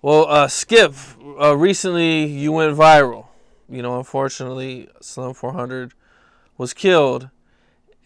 Well, Skip, recently you went viral. Unfortunately, Slim400 was killed.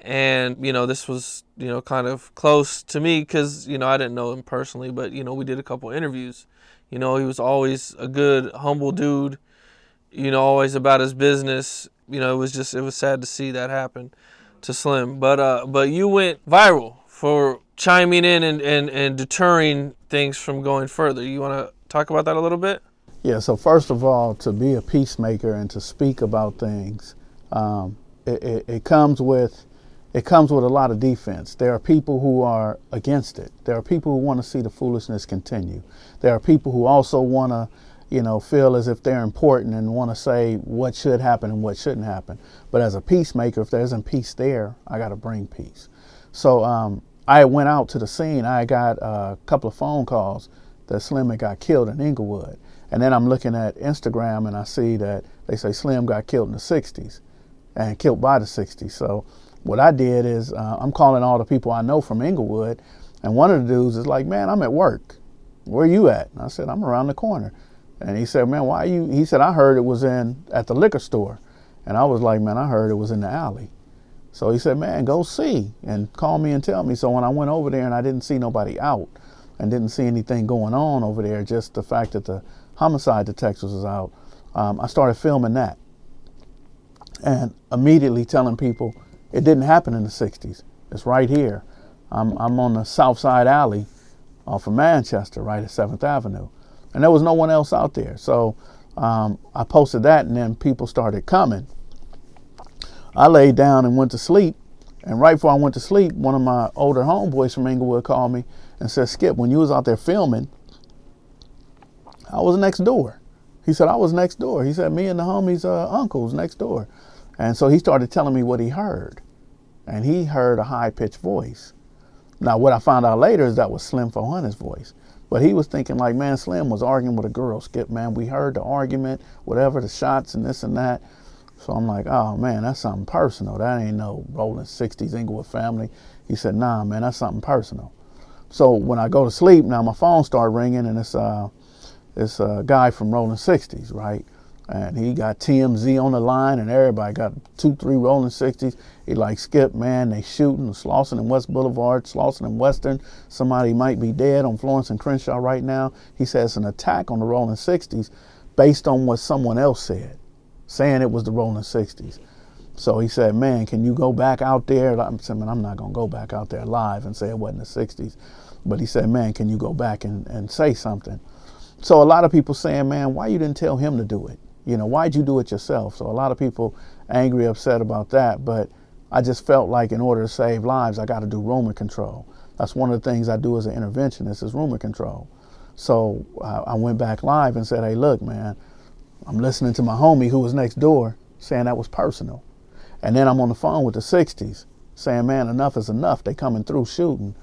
And, this was, kind of close to me because, I didn't know him personally, but, we did a couple interviews. He was always a good, humble dude, always about his business. It was sad to see that happen to Slim. But you went viral for chiming in and deterring things from going further. You want to talk about that a little bit? Yeah, so first of all, to be a peacemaker and to speak about things, it comes with a lot of defense. There are people who are against it. There are people who want to see the foolishness continue. There are people who also want to, feel as if they're important and want to say what should happen and what shouldn't happen. But as a peacemaker, if there isn't peace there, I got to bring peace. So I went out to the scene. I got a couple of phone calls that Slim had got killed in Inglewood. And then I'm looking at Instagram and I see that they say Slim got killed in the 60s and killed by the 60s. So what I did is I'm calling all the people I know from Inglewood, and one of the dudes is like, man, I'm at work. Where you at? And I said, I'm around the corner. And he said, man, why are you? He said, I heard it was at the liquor store. And I was like, man, I heard it was in the alley. So he said, man, go see and call me and tell me. So when I went over there and I didn't see nobody out and didn't see anything going on over there, just the fact that the homicide detectives was out, I started filming that and immediately telling people it didn't happen in the 60s. It's right here. I'm on the South Side Alley off of Manchester, right at 7th Avenue. And there was no one else out there. So I posted that and then people started coming. I laid down and went to sleep. And right before I went to sleep, one of my older homeboys from Inglewood called me and said, Skip, when you was out there filming, I was next door. He said, I was next door. He said, me and the homie's uncle's next door. And so he started telling me what he heard. And he heard a high-pitched voice. Now, what I found out later is that was Slim400's voice. But he was thinking like, man, Slim was arguing with a girl, Skip, man. We heard the argument, whatever, the shots and this and that. So I'm like, oh, man, that's something personal. That ain't no rolling 60s Inglewood family. He said, nah, man, that's something personal. So when I go to sleep, now my phone started ringing, and it's a guy from Rolling 60s, right? And he got TMZ on the line, and everybody got 2-3 Rolling 60s. He like, Skip, man, they shooting Slauson and West Boulevard, Slauson and Western. Somebody might be dead on Florence and Crenshaw right now. He says an attack on the Rolling 60s based on what someone else said, saying it was the Rolling 60s. So he said, man, can you go back out there? I said, man, I'm not going to go back out there live and say it wasn't the 60s. But he said, man, can you go back and say something? So a lot of people saying, man, why you didn't tell him to do it? Why'd you do it yourself? So a lot of people angry, upset about that. But I just felt like in order to save lives, I got to do rumor control. That's one of the things I do as an interventionist is rumor control. So I went back live and said, hey, look, man, I'm listening to my homie who was next door saying that was personal. And then I'm on the phone with the 60s saying, man, enough is enough. They coming through shooting.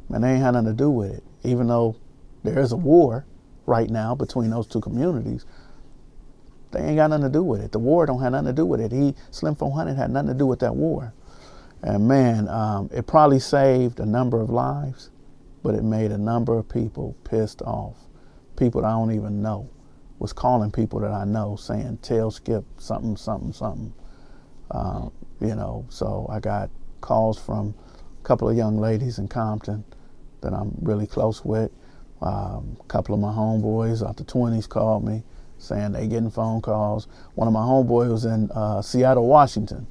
Man, they ain't had nothing to do with it. Even though there is a war right now between those two communities, they ain't got nothing to do with it. The war don't have nothing to do with it. Slim400 had nothing to do with that war. And man, it probably saved a number of lives, but it made a number of people pissed off. People that I don't even know was calling people that I know saying, tell Skip something, something, something. So I got calls from a couple of young ladies in Compton that I'm really close with. A couple of my homeboys out the 20s called me saying they getting phone calls. One of my homeboys was in Seattle, Washington,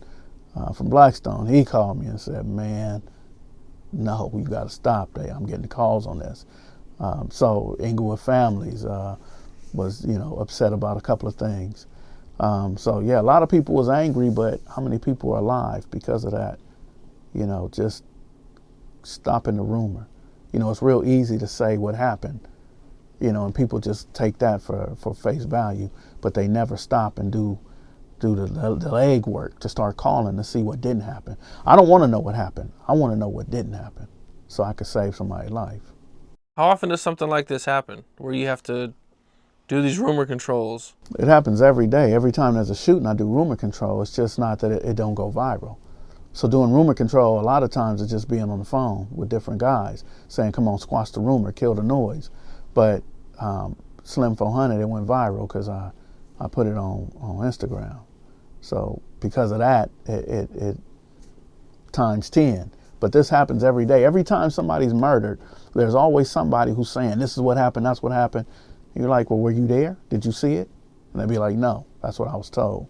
from Blackstone. He called me and said, man, no, you got to stop there. I'm getting calls on this. So Inglewood families was, upset about a couple of things. So yeah, a lot of people was angry, but how many people are alive because of that? Just stopping the rumor. It's real easy to say what happened, and people just take that for face value, but they never stop and do the leg work to start calling to see what didn't happen. I don't want to know what happened. I want to know what didn't happen so I could save somebody's life. How often does something like this happen where you have to do these rumor controls? It happens every day. Every time there's a shooting, I do rumor control. It's just not that it don't go viral. So doing rumor control, a lot of times it's just being on the phone with different guys saying, come on, squash the rumor, kill the noise. But Slim400, it went viral because I put it on Instagram. So because of that, it times 10. But this happens every day. Every time somebody's murdered, there's always somebody who's saying, this is what happened, that's what happened. You're like, well, were you there? Did you see it? And they'd be like, no, that's what I was told.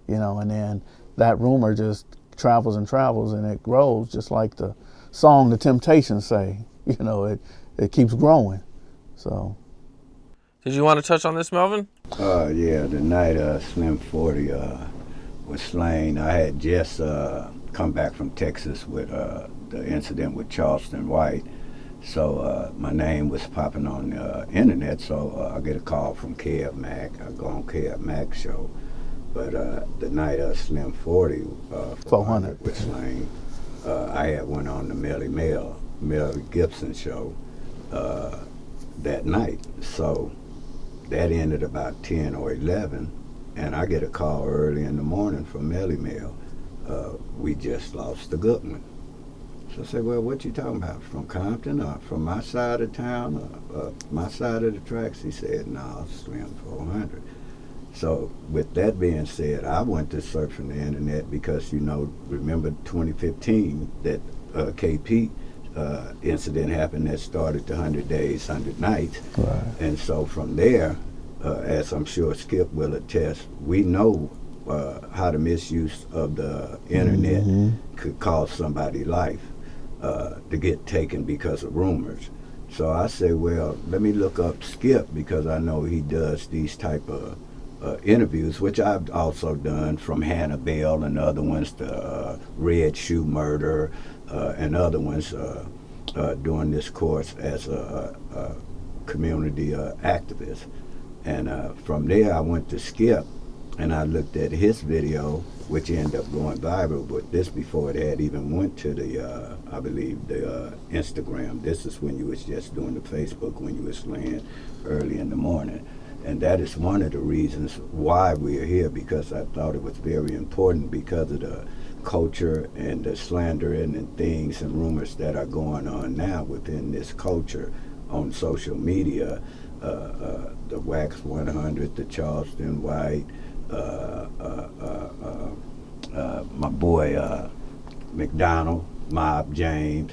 You know, and then that rumor just travels and travels, and it grows just like the song The Temptations say. You know, it keeps growing. So. Did you want to touch on this, Melvin? Yeah, the night Slim400 was slain, I had just come back from Texas with the incident with Charleston White. So my name was popping on the internet, so I get a call from Kev Mack. I go on Kev Mack's show. But the night Slim400 was slain, I had went on the Mel Gibson show that night. So that ended about 10 or 11, and I get a call early in the morning from Melly Mel. We just lost a good one. So I said, well, what you talking about? From Compton or from my side of town or my side of the tracks? He said, no, Slim400. So with that being said, I went to surfing the internet because, you know, remember 2015 that KP incident happened that started the 100 Days, 100 Nights. Right. And so from there, as I'm sure Skip will attest, we know how the misuse of the internet could cost somebody's life to get taken because of rumors. So I say, well, let me look up Skip because I know he does these type of interviews, which I've also done, from Hannah Bell and other ones, the Red Shoe Murder and other ones during this course as a community activist. And from there I went to Skip and I looked at his video, which ended up going viral, but this before it had even went to the, I believe, the Instagram. This is when you was just doing the Facebook, when you was laying early in the morning. And that is one of the reasons why we are here, because I thought it was very important because of the culture and the slandering and things and rumors that are going on now within this culture on social media. The Wax 100, the Charleston White, my boy McDonald, Mob James,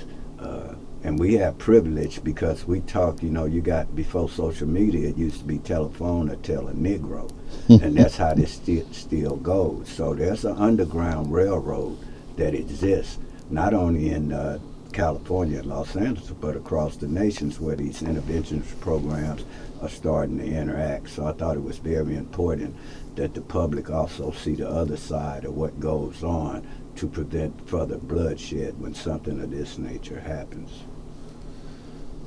and we have privilege because we talk, you know, you got, before social media, it used to be telephone or tell a Negro, and that's how this still goes. So there's an underground railroad that exists, not only in California and Los Angeles, but across the nations where these intervention programs are starting to interact. So I thought it was very important that the public also see the other side of what goes on to prevent further bloodshed when something of this nature happens.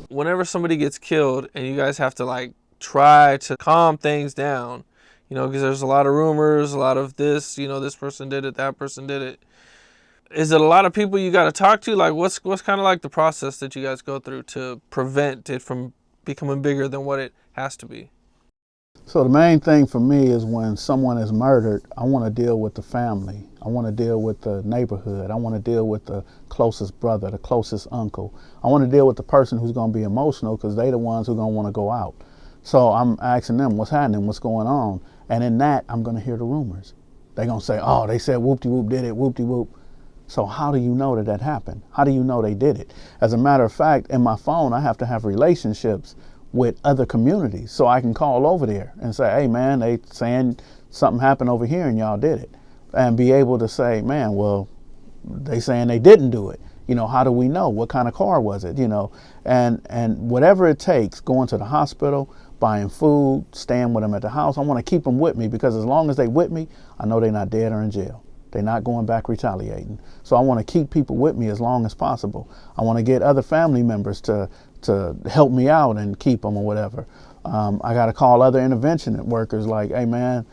Whenever somebody gets killed and you guys have to like try to calm things down, you know, because there's a lot of rumors, a lot of this, you know, this person did it, that person did it. Is it a lot of people you got to talk to? Like what's kind of like the process that you guys go through to prevent it from becoming bigger than what it has to be? So the main thing for me is when someone is murdered, I want to deal with the family. I want to deal with the neighborhood. I want to deal with the closest brother, the closest uncle. I want to deal with the person who's going to be emotional because they're the ones who are going to want to go out. So I'm asking them what's happening, what's going on. And in that, I'm going to hear the rumors. They're going to say, oh, they said whoop-de-whoop did it, whoop-de-whoop. So how do you know that that happened? How do you know they did it? As a matter of fact, in my phone, I have to have relationships with other communities so I can call over there and say, hey man, they saying something happened over here and y'all did it. And be able to say, man, well, they saying they didn't do it. You know, how do we know? What kind of car was it? You know, and whatever it takes, going to the hospital, buying food, staying with them at the house. I want to keep them with me because as long as they with me, I know they're not dead or in jail. They're not going back retaliating. So I want to keep people with me as long as possible. I want to get other family members to help me out and keep them or whatever. I got to call other intervention workers like, hey man,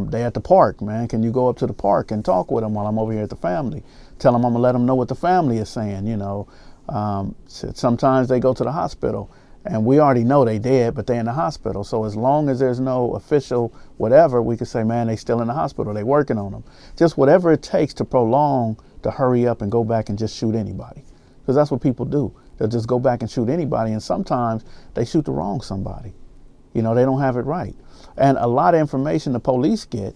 they at the park, man. Can you go up to the park and talk with them while I'm over here at the family? Tell them I'm gonna let them know what the family is saying, you know. Sometimes they go to the hospital and we already know they dead, but they in the hospital. So as long as there's no official whatever, we can say, man, they still in the hospital. They working on them. Just whatever it takes to prolong, to hurry up and go back and just shoot anybody. Because that's what people do. They'll just go back and shoot anybody, and sometimes they shoot the wrong somebody. You know, they don't have it right. And a lot of information the police get,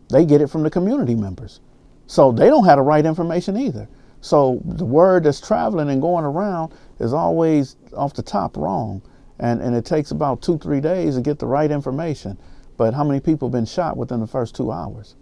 they get it from the community members. So they don't have the right information either. So the word that's traveling and going around is always off the top wrong. And it takes about 2-3 days to get the right information. But how many people have been shot within the first 2 hours?